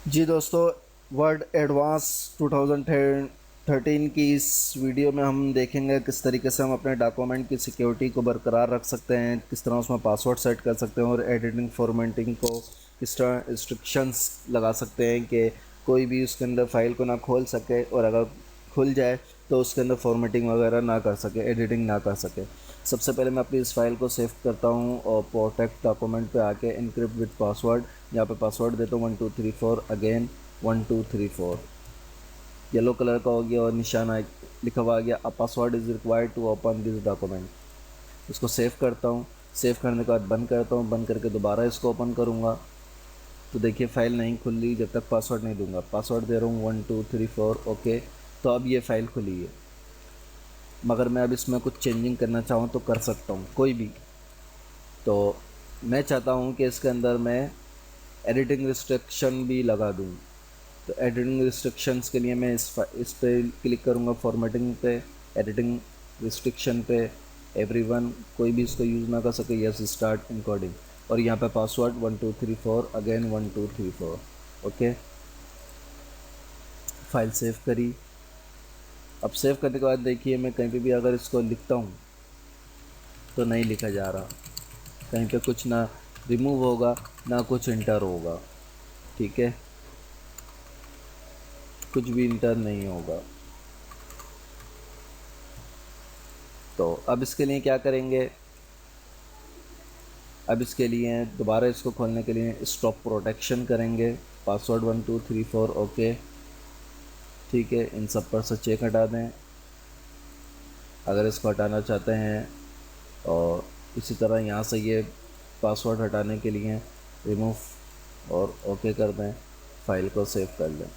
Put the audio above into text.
जी दोस्तों, word advance 2013 की इस वीडियो में हम देखेंगे किस तरीके से हम अपने डॉक्यूमेंट की सिक्योरिटी को बरकरार रख सकते हैं, किस तरह उसमें पासवर्ड सेट कर सकते हैं और एडिटिंग फॉर्मेटिंग को किस तरह रिस्ट्रिक्शंस लगा सकते हैं कि कोई भी उसके अंदर फ़ाइल को ना खोल सके और अगर खुल जाए तो उसके अंदर फॉर्मेटिंग वगैरह ना कर सके, एडिटिंग ना कर सके। सबसे पहले मैं अपनी इस फाइल को सेव करता हूँ और प्रोटेक्ट डॉक्यूमेंट पे आके इनक्रिप्ट विद पासवर्ड, यहाँ पे पासवर्ड देता हूँ 1234 अगेन 1234। येलो कलर का हो गया और निशान लिखा हुआ आ गया, a password is required to open this document. इसको सेव करता हूँ। सेव करने के बाद बंद करता हूँ। बंद करके दोबारा इसको ओपन करूँगा तो देखिए फ़ाइल नहीं खुल रही जब तक पासवर्ड नहीं दूंगा। पासवर्ड दे रहा हूँ 1234 ओके। तो अब ये फ़ाइल खुली है, मगर मैं अब इसमें कुछ चेंजिंग करना चाहूँ तो कर सकता हूँ कोई भी। तो मैं चाहता हूँ कि इसके अंदर मैं एडिटिंग रिस्ट्रिक्शन भी लगा दूँ। तो एडिटिंग रिस्ट्रिक्शंस के लिए मैं इस पे क्लिक करूँगा, फॉर्मेटिंग पे, एडिटिंग रिस्ट्रिक्शन पे, एवरीवन, कोई भी इसको यूज़ ना कर सके, यस स्टार्ट इनकोडिंग, और यहाँ पे password 1234 again 1234 okay. File save करी। अब सेव करने के बाद देखिए मैं कहीं पे भी अगर इसको लिखता हूँ तो नहीं लिखा जा रहा, कहीं पे कुछ ना रिमूव होगा ना कुछ इंटर होगा, ठीक है, कुछ भी इंटर नहीं होगा। तो अब इसके लिए क्या करेंगे, अब इसके लिए दोबारा इसको खोलने के लिए स्टॉप प्रोटेक्शन करेंगे, पासवर्ड 1234 ओके, ठीक है। इन सब पर से चेक हटा दें अगर इसको हटाना चाहते हैं, और इसी तरह यहाँ से ये पासवर्ड हटाने के लिए रिमूव और ओके कर दें, फाइल को सेव कर लें।